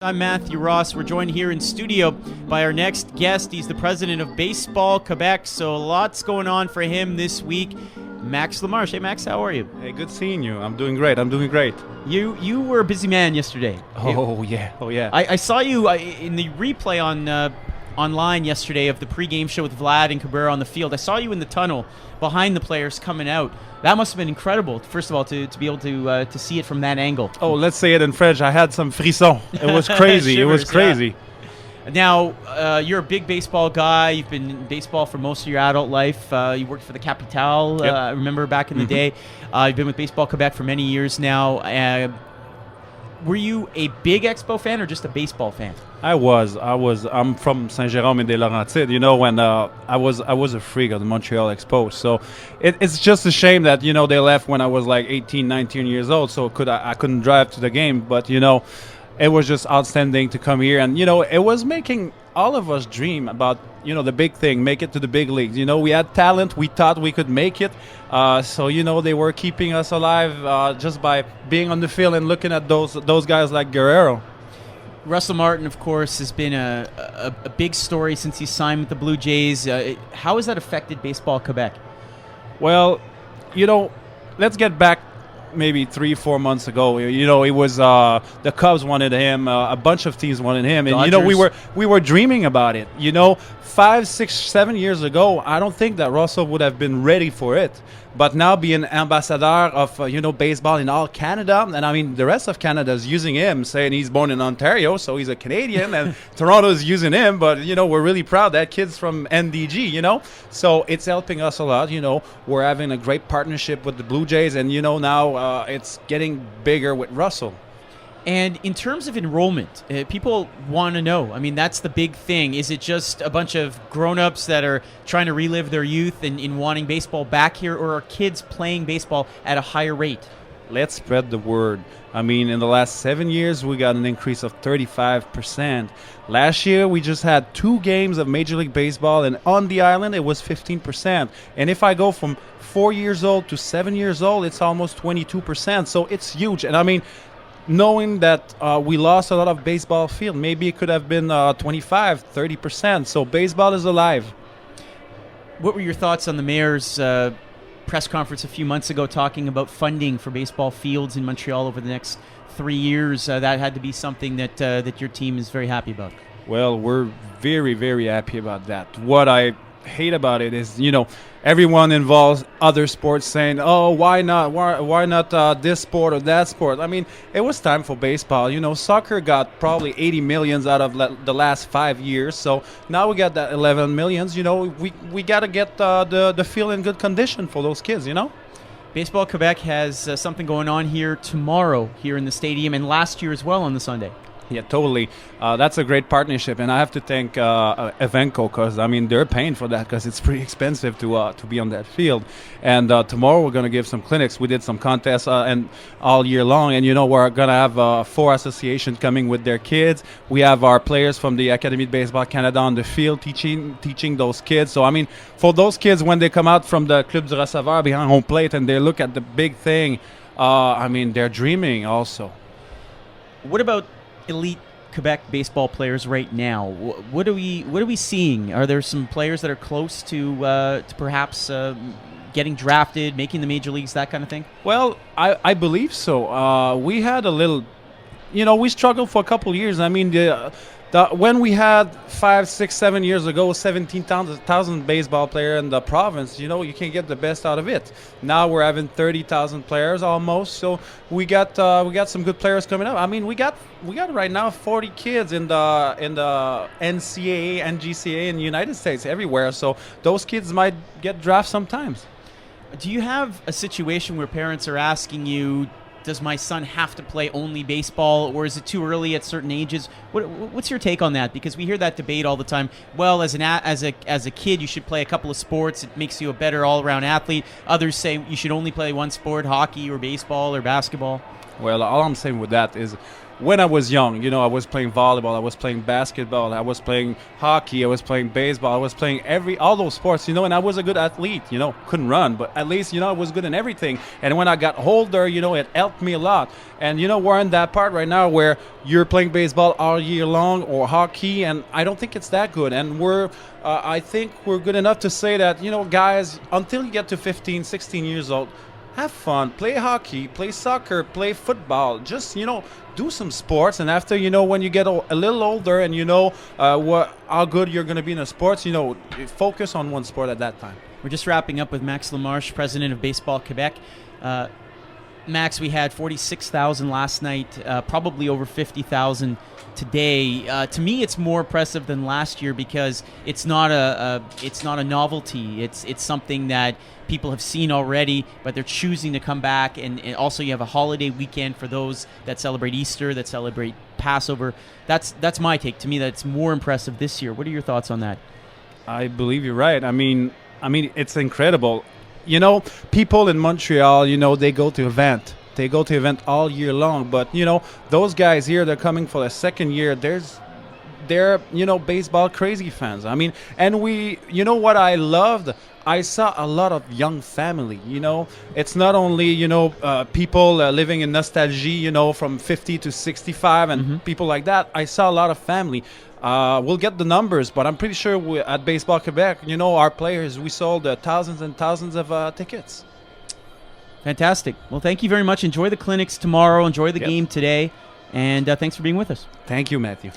I'm Matthew Ross. We're joined here in studio by our next guest. He's the president of Baseball Quebec, so lots going on for him this week. Max Lamarche. Hey, Max, how are you? Hey, good seeing you. I'm doing great. You were a busy man yesterday. Oh yeah. I saw you in the replay on online yesterday of the pregame show with Vlad and Cabrera on the field. I saw you in the tunnel behind the players coming out. That must have been incredible, first of all, to be able to see it from that angle. Oh, let's say it in French. I had some frisson. It was crazy. Shivers, it was crazy. Yeah. Now, you're a big baseball guy. You've been in baseball for most of your adult life. You worked for the Capitale, Yep. I remember back in the day. You've been with Baseball Quebec for many years now. Were you a big Expo fan or just a baseball fan? I'm from Saint-Jérôme-et-des-Laurentides. You know, when I was a freak of the Montreal Expo. So it's just a shame that, you know, they left when I was like 18, 19 years old. So I couldn't drive to the game. But, you know, it was just outstanding to come here. And, you know, it was making all of us dream about, you know, the big thing, make it to the big leagues. You know, we had talent. We thought we could make it. So, you know, they were keeping us alive just by being on the field and looking at those guys like Guerrero. Russell Martin, of course, has been a big story since he signed with the Blue Jays. How has that affected Baseball Quebec? Well, you know, let's get back maybe 3-4 months ago. You know, it was the Cubs wanted him, a bunch of teams wanted him, and Dodgers. you know, we were dreaming about it. You know, 5, 6, 7 years ago, I don't think that Russell would have been ready for it. But now being ambassador of you know, baseball in all Canada, and I mean the rest of Canada is using him, saying he's born in Ontario, so he's a Canadian, and Toronto is using him. But you know, we're really proud that kid's from NDG. You know, so it's helping us a lot. You know, we're having a great partnership with the Blue Jays, and you know, now it's getting bigger with Russell. And in terms of enrollment, people want to know. I mean, that's the big thing. Is it just a bunch of grown-ups that are trying to relive their youth and in wanting baseball back here, or are kids playing baseball at a higher rate? Let's spread the word. I mean, in the last 7 years, we got an increase of 35%. Last year, we just had 2 games of Major League Baseball, and on the island, it was 15%. And if I go from 4 years old to 7 years old, it's almost 22%. So it's huge. And I mean, knowing that we lost a lot of baseball field, maybe it could have been 25-30%. So baseball is alive. What were your thoughts on the mayor's press conference a few months ago talking about funding for baseball fields in Montreal over the next 3 years? That had to be something that your team is very happy about. Well, we're very, very happy about that. What I hate about it is, you know, everyone involves other sports saying, oh, why not this sport or that sport. I mean, it was time for baseball. You know, soccer got probably 80 millions out of the last 5 years, so now we got that 11 millions. You know, we got to get the field in good condition for those kids, you know. Baseball Quebec has something going on here tomorrow here in the stadium, and last year as well on the Sunday. Yeah, totally. That's a great partnership, and I have to thank Evenco, because I mean they're paying for that because it's pretty expensive to be on that field. And tomorrow we're gonna give some clinics. We did some contests and all year long, and you know we're gonna have 4 associations coming with their kids. We have our players from the Académie de Baseball Canada on the field teaching those kids. So I mean, for those kids when they come out from the Club du Receveur behind home plate and they look at the big thing, I mean they're dreaming also. What about elite Quebec baseball players right now? What are we seeing? Are there some players that are close to perhaps getting drafted, making the major leagues, that kind of thing? Well, I believe so. We had a little, you know, we struggled for a couple of years. I mean, when we had 5, 6, 7 years ago, 17,000 baseball player in the province, you know, you can get the best out of it. Now we're having 30,000 players almost, so we got some good players coming up. I mean, we got right now 40 kids in the NCAA, NGCA in the United States, everywhere. So those kids might get drafted sometimes. Do you have a situation where parents are asking you, does my son have to play only baseball, or is it too early at certain ages? What's your take on that? Because we hear that debate all the time. Well, as a kid, you should play a couple of sports. It makes you a better all-around athlete. Others say you should only play one sport, hockey or baseball or basketball. Well, all I'm saying with that is when I was young, I was playing volleyball, I was playing basketball, I was playing hockey, I was playing baseball, I was playing all those sports, and I was a good athlete, couldn't run, but at least, I was good in everything. And when I got older, it helped me a lot. And, we're in that part right now where you're playing baseball all year long or hockey, and I don't think it's that good. And I think we're good enough to say that, guys, until you get to 15, 16 years old, have fun, play hockey, play soccer, play football, just, do some sports. And after, when you get a little older and how good you're going to be in the sports, focus on one sport at that time. We're just wrapping up with Max Lamarche, president of Baseball Quebec. Max, we had 46,000 last night, probably over 50,000 today. To me, it's more impressive than last year because it's not a novelty. It's something that people have seen already, but they're choosing to come back. And also, you have a holiday weekend for those that celebrate Easter, that celebrate Passover. That's my take. To me, that's more impressive this year. What are your thoughts on that? I believe you're right. I mean, it's incredible. People in Montreal, they go to event. They go to event all year long. But, those guys here, they're coming for the second year. They're baseball crazy fans. I mean, and what I loved? I saw a lot of young family, It's not only, people living in nostalgia, from 50 to 65 and people like that. I saw a lot of family. We'll get the numbers, but I'm pretty sure at Baseball Quebec, our players, we sold thousands and thousands of tickets. Fantastic. Well, thank you very much. Enjoy the clinics tomorrow. Enjoy the game today. And thanks for being with us. Thank you, Matthew.